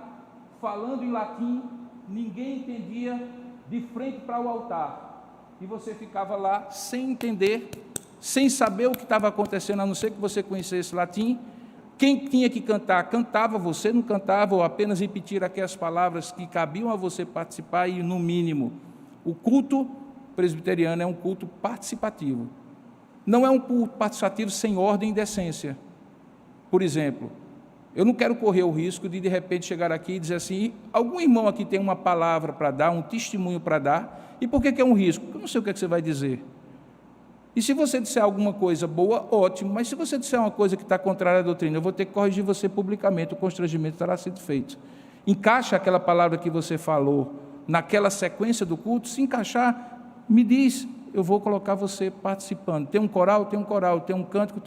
falando em latim, ninguém entendia, de frente para o altar. E você ficava lá sem entender, sem saber o que estava acontecendo, a não ser que você conhecesse latim. Quem tinha que cantar, cantava, você não cantava, ou apenas repetir aquelas palavras que cabiam a você participar, e, no mínimo, o culto presbiteriano é um culto participativo. Não é um culto participativo sem ordem e decência. Por exemplo, eu não quero correr o risco de repente, chegar aqui e dizer assim, algum irmão aqui tem uma palavra para dar, um testemunho para dar, e por que é um risco? Eu não sei o que é que você vai dizer. E se você disser alguma coisa boa, ótimo, mas se você disser uma coisa que está contrária à doutrina, eu vou ter que corrigir você publicamente, o constrangimento estará sendo feito. Encaixa aquela palavra que você falou naquela sequência do culto, se encaixar, me diz, eu vou colocar você participando. Tem um coral, tem um cântico,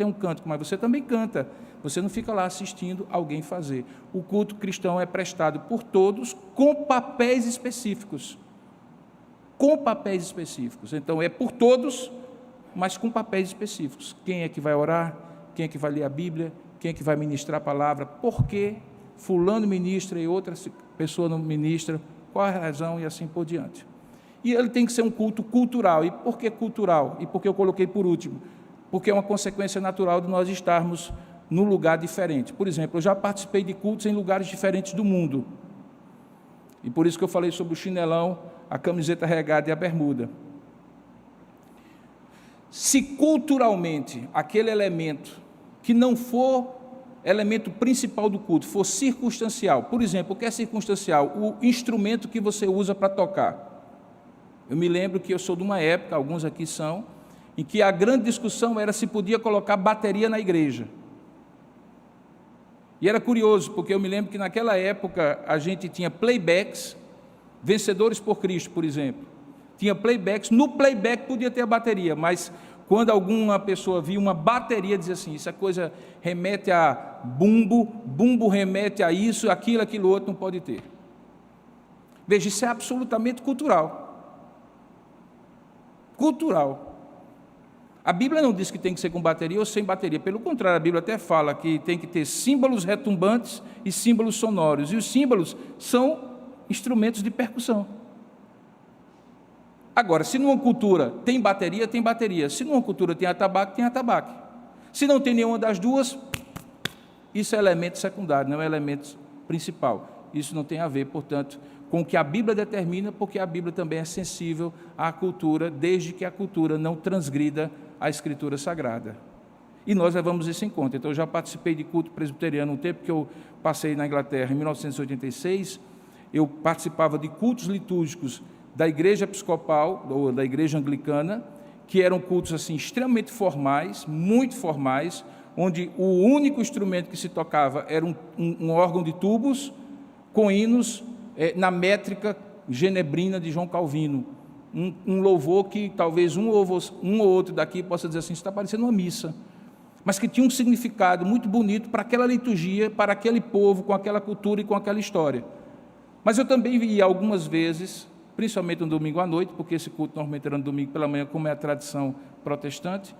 mas você também canta. Você não fica lá assistindo alguém fazer. O culto cristão é prestado por todos com papéis específicos. Com papéis específicos. Então, é por todos, mas com papéis específicos. Quem é que vai orar? Quem é que vai ler a Bíblia? Quem é que vai ministrar a palavra? Por que fulano ministra e outra pessoa não ministra? Qual a razão? E assim por diante. E ele tem que ser um culto cultural. E por que cultural? E por que eu coloquei por último? Porque é uma consequência natural de nós estarmos num lugar diferente. Por exemplo, eu já participei de cultos em lugares diferentes do mundo. E por isso que eu falei sobre o chinelão, a camiseta regada e a bermuda. Se culturalmente aquele elemento que não for elemento principal do culto, for circunstancial, por exemplo, o que é circunstancial? O instrumento que você usa para tocar. Eu me lembro que eu sou de uma época, alguns aqui são, em que a grande discussão era se podia colocar bateria na igreja. E era curioso, porque eu me lembro que naquela época a gente tinha playbacks, Vencedores por Cristo, por exemplo. Tinha playbacks, no playback podia ter a bateria, mas quando alguma pessoa via uma bateria, dizia assim, essa coisa remete a bumbo, bumbo remete a isso, aquilo outro, não pode ter. Veja, isso é absolutamente cultural. Cultural. A Bíblia não diz que tem que ser com bateria ou sem bateria, pelo contrário, a Bíblia até fala que tem que ter símbolos retumbantes e símbolos sonoros, e os símbolos são instrumentos de percussão. Agora, se numa cultura tem bateria, se numa cultura tem atabaque, tem atabaque. Se não tem nenhuma das duas, isso é elemento secundário, não é elemento principal. Isso não tem a ver, portanto, com o que a Bíblia determina, porque a Bíblia também é sensível à cultura, desde que a cultura não transgrida a Escritura Sagrada. E nós levamos isso em conta. Então, eu já participei de culto presbiteriano um tempo que eu passei na Inglaterra, em 1986, eu participava de cultos litúrgicos da Igreja Episcopal, ou da Igreja Anglicana, que eram cultos assim, extremamente formais, muito formais, onde o único instrumento que se tocava era um órgão de tubos, com hinos na métrica genebrina de João Calvino. Um louvor que talvez um ou outro daqui possa dizer assim, isso está parecendo uma missa, mas que tinha um significado muito bonito para aquela liturgia, para aquele povo, com aquela cultura e com aquela história. Mas eu também ia algumas vezes, principalmente no domingo à noite, porque esse culto normalmente era no domingo pela manhã, como é a tradição protestante,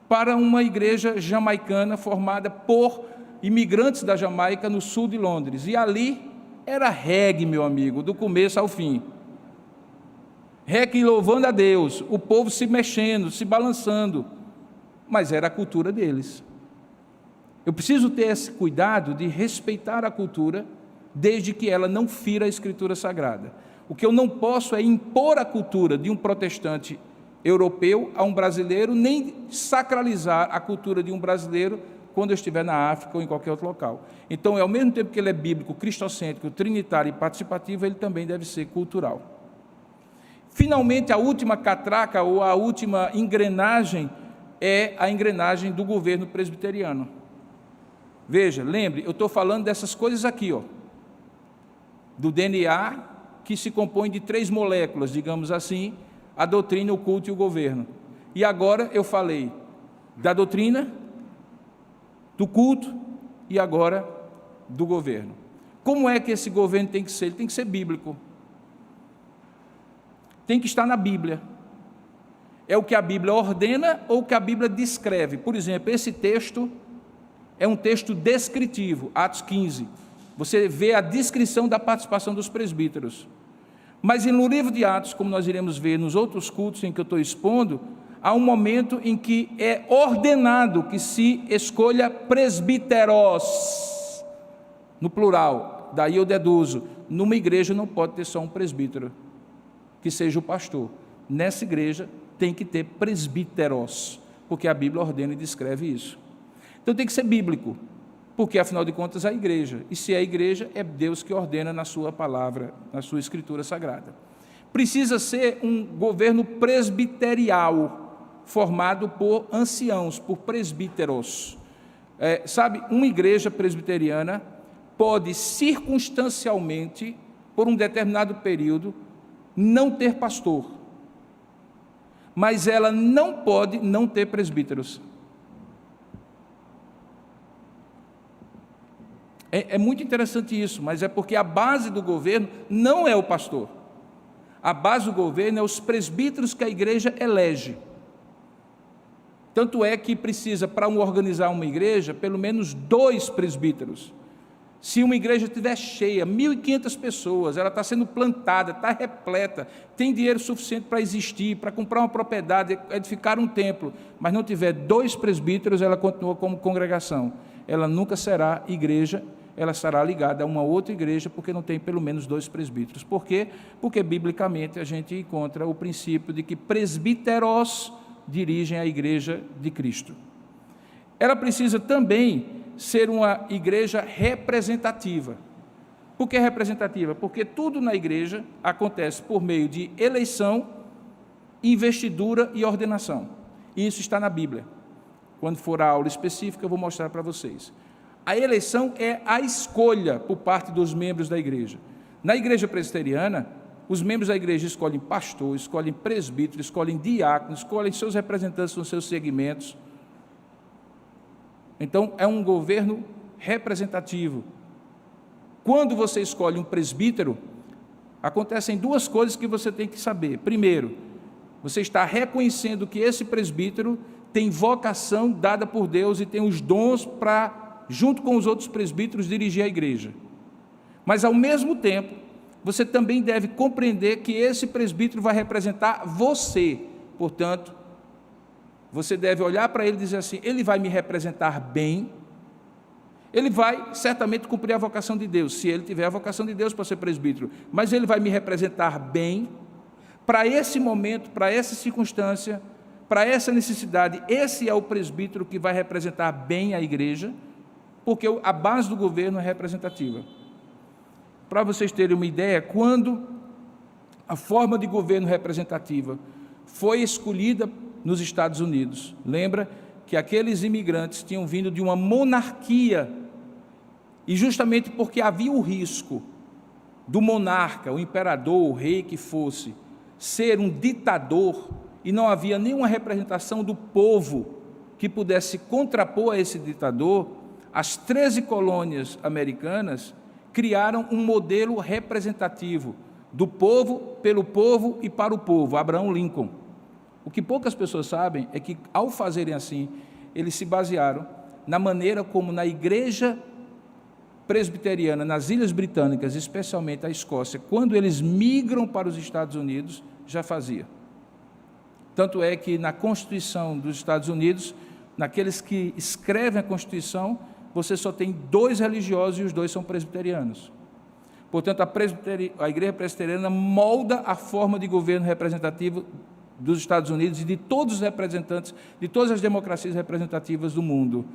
para uma igreja jamaicana formada por imigrantes da Jamaica no sul de Londres. E ali era reggae, meu amigo, do começo ao fim. Reggae louvando a Deus, o povo se mexendo, se balançando, mas era a cultura deles. Eu preciso ter esse cuidado de respeitar a cultura, desde que ela não fira a Escritura Sagrada. O que eu não posso é impor a cultura de um protestante europeu a um brasileiro, nem sacralizar a cultura de um brasileiro quando eu estiver na África ou em qualquer outro local. Então, ao mesmo tempo que ele é bíblico, cristocêntrico, trinitário e participativo, ele também deve ser cultural. Finalmente, a última catraca ou a última engrenagem é a engrenagem do governo presbiteriano. Veja, lembre, eu estou falando dessas coisas aqui, ó, do DNA, que se compõe de 3 moléculas, digamos assim, a doutrina, o culto e o governo. E agora eu falei da doutrina, do culto e agora do governo. Como é que esse governo tem que ser? Ele tem que ser bíblico. Tem que estar na Bíblia. É o que a Bíblia ordena ou o que a Bíblia descreve. Por exemplo, esse texto é um texto descritivo, Atos 15. você vê a descrição da participação dos presbíteros. Mas no livro de Atos, como nós iremos ver nos outros cultos em que eu estou expondo, há um momento em que é ordenado que se escolha presbíteros, no plural, daí eu deduzo, numa igreja não pode ter só um presbítero, que seja o pastor. Nessa igreja tem que ter presbíteros, porque a Bíblia ordena e descreve isso. Então tem que ser bíblico, porque afinal de contas é a igreja, e se é a igreja, é Deus que ordena na sua palavra, na sua escritura sagrada. Precisa ser um governo presbiterial, formado por anciãos, por presbíteros. Sabe, uma igreja presbiteriana pode circunstancialmente, por um determinado período, não ter pastor, mas ela não pode não ter presbíteros. É muito interessante isso, mas é porque a base do governo não é o pastor. A base do governo é os presbíteros que a igreja elege. Tanto é que precisa, para organizar uma igreja, pelo menos 2 presbíteros. Se uma igreja estiver cheia, 1.500 pessoas, ela está sendo plantada, está repleta, tem dinheiro suficiente para existir, para comprar uma propriedade, edificar um templo, mas não tiver 2 presbíteros, ela continua como congregação. Ela nunca será igreja, ela estará ligada a uma outra igreja, porque não tem pelo menos 2 presbíteros. Por quê? Porque, biblicamente, a gente encontra o princípio de que presbíteros dirigem a igreja de Cristo. Ela precisa também ser uma igreja representativa. Por que representativa? Porque tudo na igreja acontece por meio de eleição, investidura e ordenação. E isso está na Bíblia. Quando for a aula específica, eu vou mostrar para vocês. A eleição é a escolha por parte dos membros da igreja. Na igreja presbiteriana, os membros da igreja escolhem pastor, escolhem presbítero, escolhem diácono, escolhem seus representantes nos seus segmentos. Então, é um governo representativo. Quando você escolhe um presbítero, acontecem 2 coisas que você tem que saber. Primeiro, você está reconhecendo que esse presbítero tem vocação dada por Deus e tem os dons para, junto com os outros presbíteros, dirigir a igreja. Mas, ao mesmo tempo, você também deve compreender que esse presbítero vai representar você. Portanto, você deve olhar para ele e dizer assim: ele vai me representar bem, ele vai certamente cumprir a vocação de Deus, se ele tiver a vocação de Deus para ser presbítero, mas ele vai me representar bem, para esse momento, para essa circunstância, para essa necessidade. Esse é o presbítero que vai representar bem a igreja, porque a base do governo é representativa. Para vocês terem uma ideia, quando a forma de governo representativa foi escolhida nos Estados Unidos, lembra que aqueles imigrantes tinham vindo de uma monarquia, e justamente porque havia o risco do monarca, o imperador, o rei que fosse, ser um ditador, e não havia nenhuma representação do povo que pudesse contrapor a esse ditador, as 13 colônias americanas criaram um modelo representativo do povo, pelo povo e para o povo, Abraham Lincoln. O que poucas pessoas sabem é que, ao fazerem assim, eles se basearam na maneira como na igreja presbiteriana, nas Ilhas Britânicas, especialmente a Escócia, quando eles migram para os Estados Unidos, já fazia. Tanto é que na Constituição dos Estados Unidos, naqueles que escrevem a Constituição, você só tem 2 religiosos e os 2 são presbiterianos. Portanto, a igreja presbiteriana molda a forma de governo representativo dos Estados Unidos e de todos os representantes, de todas as democracias representativas do mundo,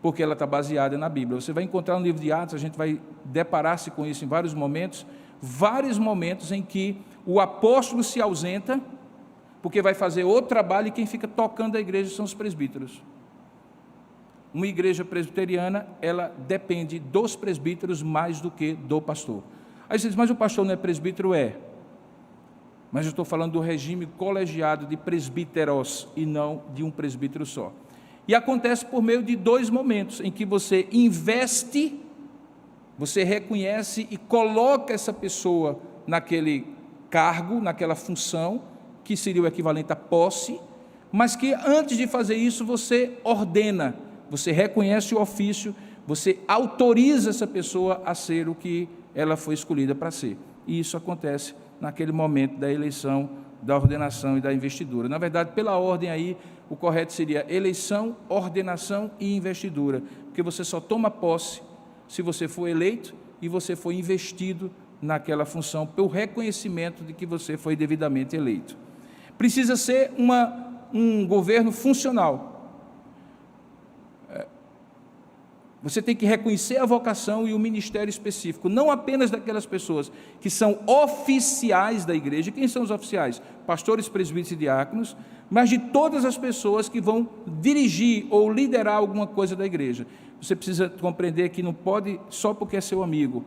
porque ela está baseada na Bíblia. Você vai encontrar no livro de Atos, a gente vai deparar-se com isso em vários momentos em que o apóstolo se ausenta, porque vai fazer outro trabalho, e quem fica tocando a igreja são os presbíteros. Uma igreja presbiteriana, ela depende dos presbíteros mais do que do pastor. Aí você diz: mas o pastor não é presbítero? Mas eu estou falando do regime colegiado de presbíteros e não de um presbítero só. E acontece por meio de 2 momentos em que você investe, você reconhece e coloca essa pessoa naquele cargo, naquela função, que seria o equivalente à posse, mas que antes de fazer isso você ordena, você reconhece o ofício, você autoriza essa pessoa a ser o que ela foi escolhida para ser. E isso acontece naquele momento da eleição, da ordenação e da investidura. Na verdade, pela ordem aí, o correto seria eleição, ordenação e investidura, porque você só toma posse se você for eleito e você for investido naquela função, pelo reconhecimento de que você foi devidamente eleito. Precisa ser um governo funcional. Você tem que reconhecer a vocação e o ministério específico, não apenas daquelas pessoas que são oficiais da igreja. Quem são os oficiais? Pastores, presbíteros e diáconos, mas de todas as pessoas que vão dirigir ou liderar alguma coisa da igreja. Você precisa compreender que não pode, só porque é seu amigo,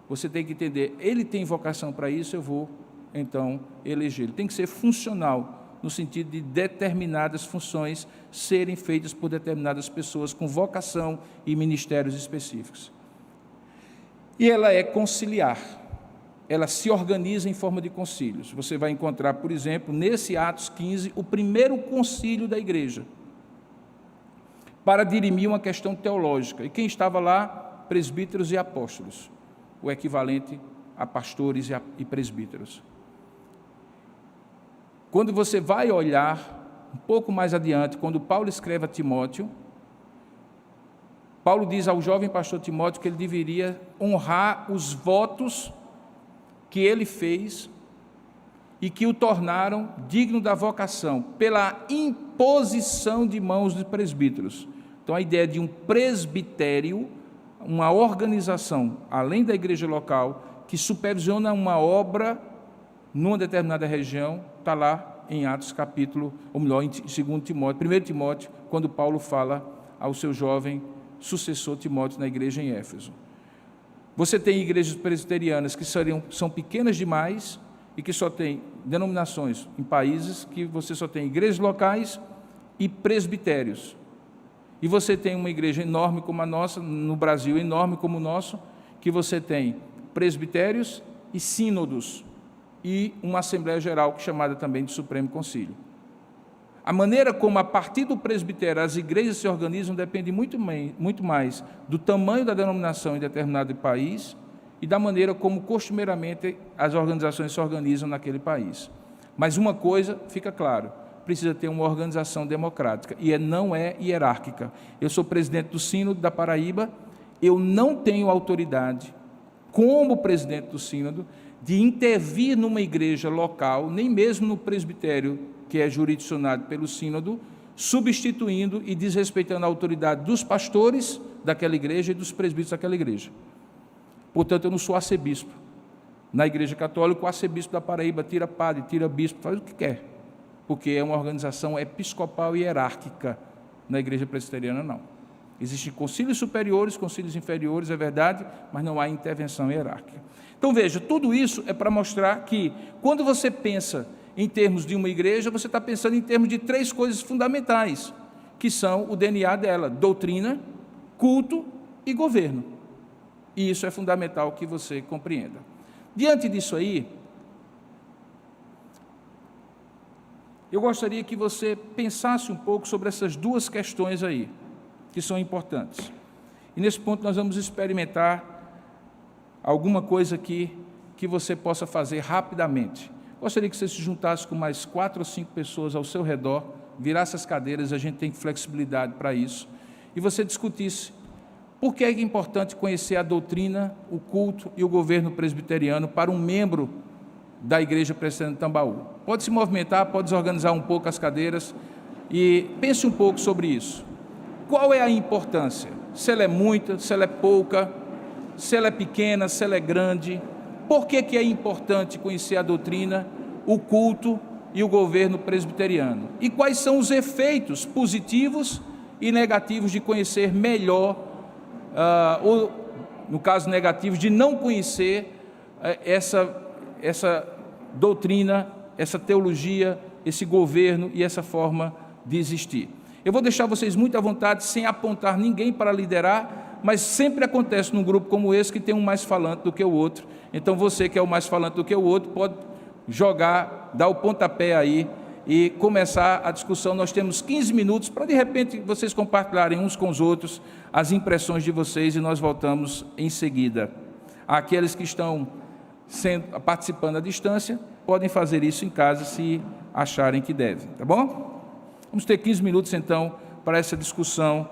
você tem que entender, ele tem vocação para isso, eu vou, então, eleger. Ele tem que ser funcional, no sentido de determinadas funções serem feitas por determinadas pessoas com vocação e ministérios específicos. E ela é conciliar, ela se organiza em forma de concílios. Você vai encontrar, por exemplo, nesse Atos 15, o primeiro concílio da igreja, para dirimir uma questão teológica. E quem estava lá? Presbíteros e apóstolos, o equivalente a pastores e presbíteros. Quando você vai olhar um pouco mais adiante, quando Paulo escreve a Timóteo, Paulo diz ao jovem pastor Timóteo que ele deveria honrar os votos que ele fez e que o tornaram digno da vocação, pela imposição de mãos de presbíteros. Então, a ideia de um presbitério, uma organização, além da igreja local, que supervisiona uma obra numa determinada região, está lá em Atos capítulo, ou melhor, em 2 Timóteo, 1 Timóteo, quando Paulo fala ao seu jovem sucessor Timóteo na igreja em Éfeso. Você tem igrejas presbiterianas que são pequenas demais e que só tem denominações em países que você só tem igrejas locais e presbitérios. E você tem uma igreja enorme como a nossa, no Brasil enorme como o nosso, que você tem presbitérios e sínodos, e uma Assembleia Geral, chamada também de Supremo Concílio. A maneira como, a partir do presbitério, as igrejas se organizam depende muito mais do tamanho da denominação em determinado país e da maneira como, costumeiramente, as organizações se organizam naquele país. Mas uma coisa fica claro, precisa ter uma organização democrática, e não é hierárquica. Eu sou presidente do Sínodo da Paraíba, eu não tenho autoridade, como presidente do Sínodo, de intervir numa igreja local, nem mesmo no presbitério, que é jurisdicionado pelo Sínodo, substituindo e desrespeitando a autoridade dos pastores daquela igreja e dos presbíteros daquela igreja. Portanto, eu não sou arcebispo. Na igreja católica, o arcebispo da Paraíba tira padre, tira bispo, faz o que quer, porque é uma organização episcopal e hierárquica. Na igreja presbiteriana, não. Existem concílios superiores, concílios inferiores, é verdade, mas não há intervenção hierárquica. Então, veja, tudo isso é para mostrar que, quando você pensa em termos de uma igreja, você está pensando em termos de três coisas fundamentais, que são o DNA dela: doutrina, culto e governo. E isso é fundamental que você compreenda. Diante disso aí, eu gostaria que você pensasse um pouco sobre essas duas questões aí, que são importantes. E nesse ponto nós vamos experimentar alguma coisa aqui que você possa fazer rapidamente. Gostaria que você se juntasse com mais 4 ou 5 pessoas ao seu redor, virasse as cadeiras, a gente tem flexibilidade para isso, e você discutisse por que é importante conhecer a doutrina, o culto e o governo presbiteriano para um membro da Igreja Presbiteriana de Tambaú. Pode se movimentar, pode desorganizar um pouco as cadeiras e pense um pouco sobre isso. Qual é a importância? Se ela é muita, se ela é pouca, se ela é pequena, se ela é grande? Por que é importante conhecer a doutrina, o culto e o governo presbiteriano? E quais são os efeitos positivos e negativos de conhecer melhor, ou, no caso negativo, de não conhecer essa doutrina, essa teologia, esse governo e essa forma de existir? Eu vou deixar vocês muito à vontade, sem apontar ninguém para liderar, mas sempre acontece num grupo como esse que tem um mais falante do que o outro. Então, você que é o mais falante do que o outro, pode jogar, dar o pontapé aí e começar a discussão. Nós temos 15 minutos para, de repente, vocês compartilharem uns com os outros as impressões de vocês, e nós voltamos em seguida. Aqueles que estão participando à distância podem fazer isso em casa, se acharem que devem, tá bom? Vamos ter 15 minutos, então, para essa discussão